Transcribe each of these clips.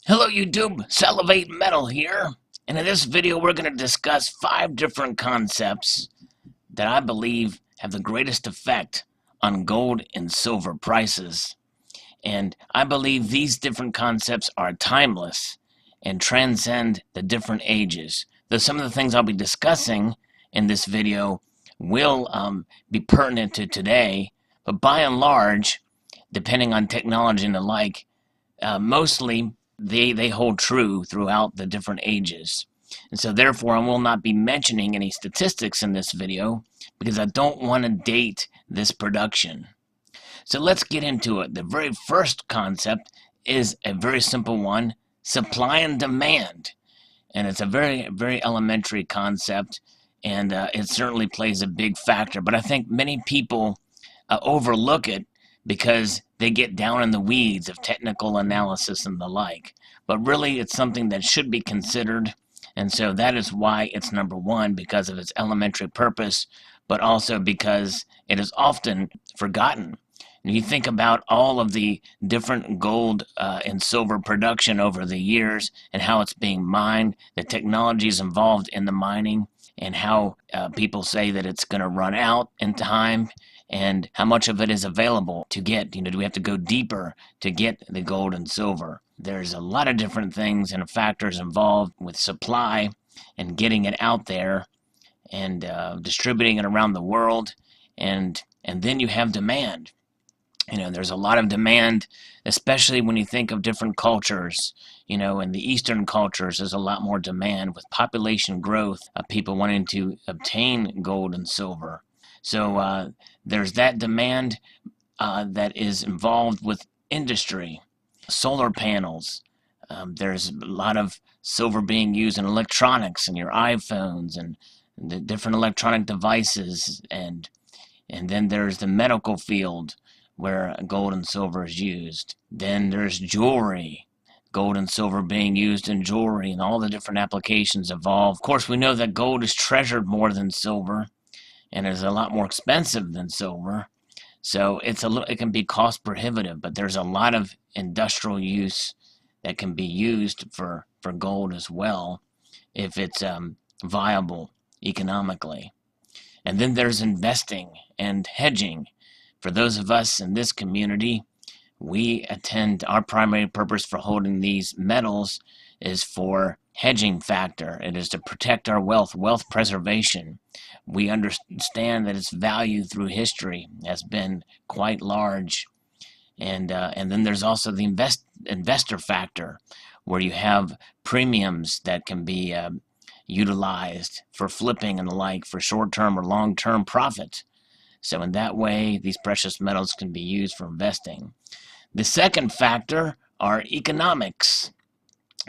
Hello YouTube, Salivate Metal here, and in this video we're going to discuss 5 different concepts that I believe have the greatest effect on gold and silver prices. And I believe these different concepts are timeless and transcend the different ages. Though some of the things I'll be discussing in this video will be pertinent to today, but by and large, depending on technology and the like, mostly they hold true throughout the different ages. And so therefore I will not be mentioning any statistics in this video because I don't want to date this production. So let's get into it. The very first concept is a very simple one: supply and demand. And it's a very, very elementary concept, and it certainly plays a big factor. But I think many people overlook it because they get down in the weeds of technical analysis and the like. But really, it's something that should be considered, and so that is why it's number one, because of its elementary purpose, but also because it is often forgotten. And you think about all of the different gold and silver production over the years and how it's being mined, the technologies involved in the mining, and how people say that it's going to run out in time, and how much of it is available to get. Do we have to go deeper to get the gold and silver? There's a lot of different things and factors involved with supply and getting it out there and distributing it around the world, and then you have demand. There's a lot of demand, especially when you think of different cultures. In the Eastern cultures, there's a lot more demand with population growth of people wanting to obtain gold and silver. So there's that demand that is involved with industry. Solar panels. There's a lot of silver being used in electronics and your iPhones and the different electronic devices. And then there's the medical field where gold and silver is used. Then there's jewelry. Gold and silver being used in jewelry and all the different applications involved. Of course, we know that gold is treasured more than silver and is a lot more expensive than silver. So it can be cost prohibitive, but there's a lot of industrial use that can be used for gold as well if it's viable economically. And then there's investing and hedging. For those of us in this community, our primary purpose for holding these metals is for hedging factor. It is to protect our wealth preservation. We understand that its value through history has been quite large. And then there's also the investor factor, where you have premiums that can be utilized for flipping and the like for short-term or long-term profit. So in that way, these precious metals can be used for investing. The second factor are economics.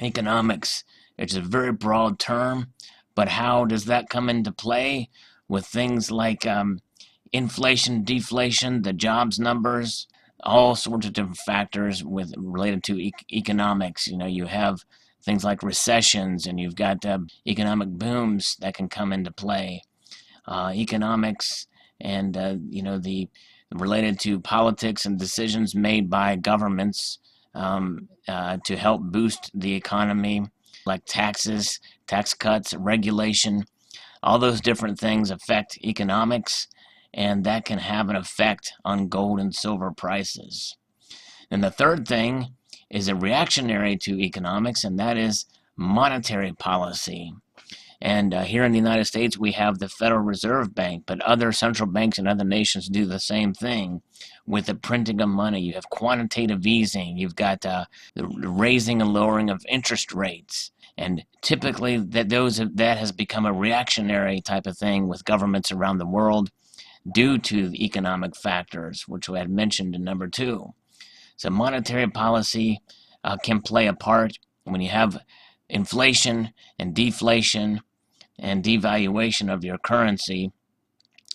Economics, it's a very broad term, but how does that come into play with things like inflation, deflation, the jobs numbers, all sorts of different factors related to economics. You have things like recessions, and you've got economic booms that can come into play. Economics and the related to politics and decisions made by governments to help boost the economy, like taxes, tax cuts, regulation. All those different things affect economics, and that can have an effect on gold and silver prices. And the third thing is a reactionary to economics, and that is monetary policy. And here in the United States, we have the Federal Reserve Bank, but other central banks in other nations do the same thing with the printing of money. You have quantitative easing. You've got the raising and lowering of interest rates. And typically that has become a reactionary type of thing with governments around the world due to the economic factors, which we had mentioned in number 2. So monetary policy can play a part when you have inflation and deflation and devaluation of your currency.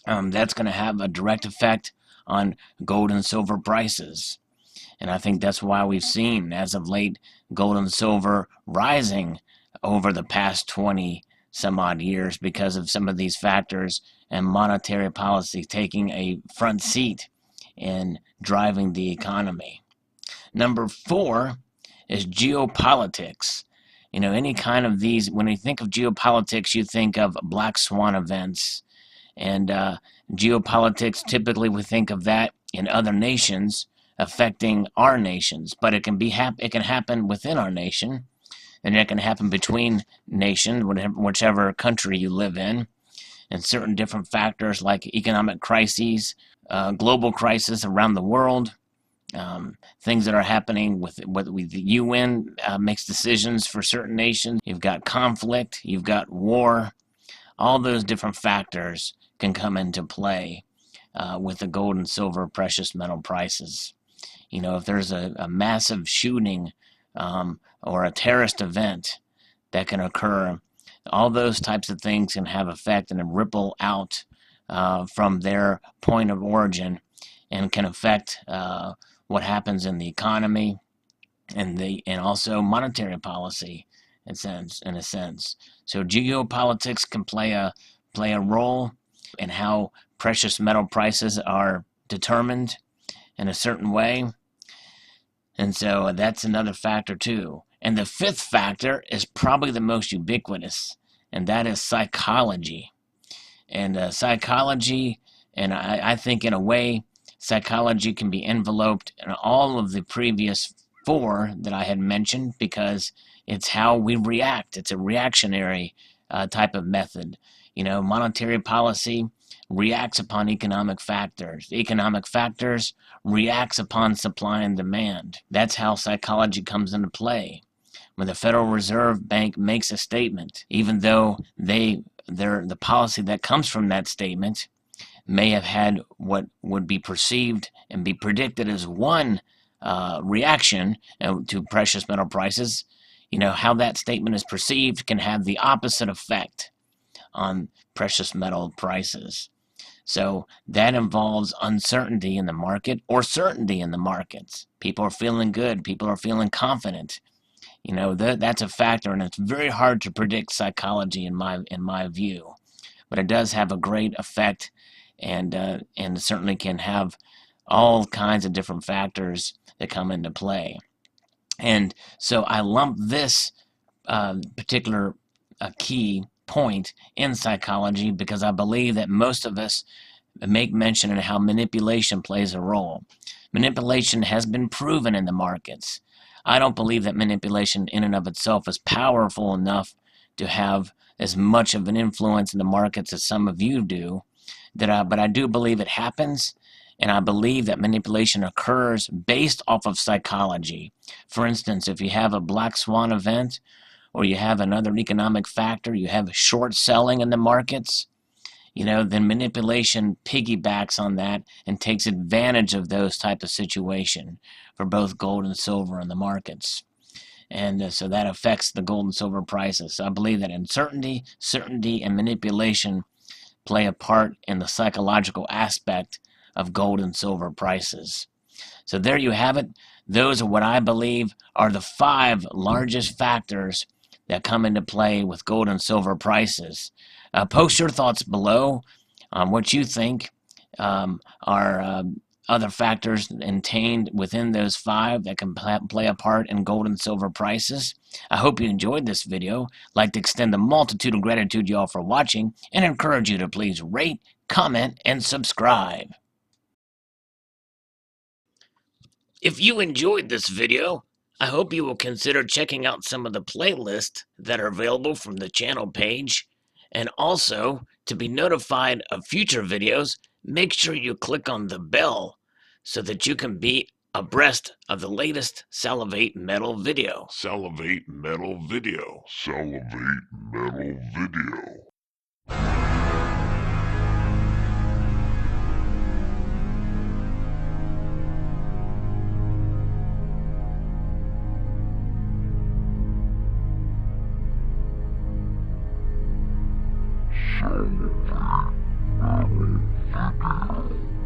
That's going to have a direct effect on gold and silver prices. And I think that's why we've seen, as of late, gold and silver rising over the past 20 some odd years because of some of these factors and monetary policy taking a front seat in driving the economy. Number 4 is geopolitics. Any kind of these, when you think of geopolitics, you think of black swan events. And geopolitics, typically we think of that in other nations affecting our nations, but it can happen within our nation, and it can happen between nations, whichever country you live in, and certain different factors like economic crises, global crisis around the world, things that are happening with the UN makes decisions for certain nations. You've got conflict, you've got war. All those different factors can come into play with the gold and silver precious metal prices. If there's a massive shooting or a terrorist event that can occur, all those types of things can have effect and ripple out from their point of origin and can affect what happens in the economy and also monetary policy in a sense. So geopolitics can play a role in how precious metal prices are determined in a certain way. And so that's another factor too. And the 5th factor is probably the most ubiquitous, and that is psychology. And psychology, and I think in a way, psychology can be enveloped in all of the previous 4 that I had mentioned because it's how we react. It's a reactionary type of method. Monetary policy reacts upon economic factors. Economic factors reacts upon supply and demand. That's how psychology comes into play. When the Federal Reserve Bank makes a statement, even though the policy that comes from that statement may have had what would be perceived and be predicted as one reaction to precious metal prices, how that statement is perceived can have the opposite effect on precious metal prices. So that involves uncertainty in the market or certainty in the markets. People are feeling good. People are feeling confident. That's a factor, and it's very hard to predict psychology in my view. But it does have a great effect, and certainly can have all kinds of different factors that come into play. And so I lump this particular key point in psychology because I believe that most of us make mention of how manipulation plays a role. Manipulation has been proven in the markets. I don't believe that manipulation in and of itself is powerful enough to have as much of an influence in the markets as some of you do, but I do believe it happens, and I believe that manipulation occurs based off of psychology. For instance, if you have a black swan event, or you have another economic factor, you have short selling in the markets, then manipulation piggybacks on that and takes advantage of those type of situation for both gold and silver in the markets. And so that affects the gold and silver prices. So I believe that uncertainty, certainty, and manipulation play a part in the psychological aspect of gold and silver prices. So there you have it. Those are what I believe are the 5 largest factors that come into play with gold and silver prices. Post your thoughts below on what you think are other factors contained within those 5 that can play a part in gold and silver prices. I hope you enjoyed this video. I'd like to extend a multitude of gratitude to y'all for watching and encourage you to please rate, comment, and subscribe. If you enjoyed this video, I hope you will consider checking out some of the playlists that are available from the channel page. And also, to be notified of future videos, make sure you click on the bell so that you can be abreast of the latest Salivate Metal video. Salivate Metal video. Salivate Metal video. Salivate Metal video.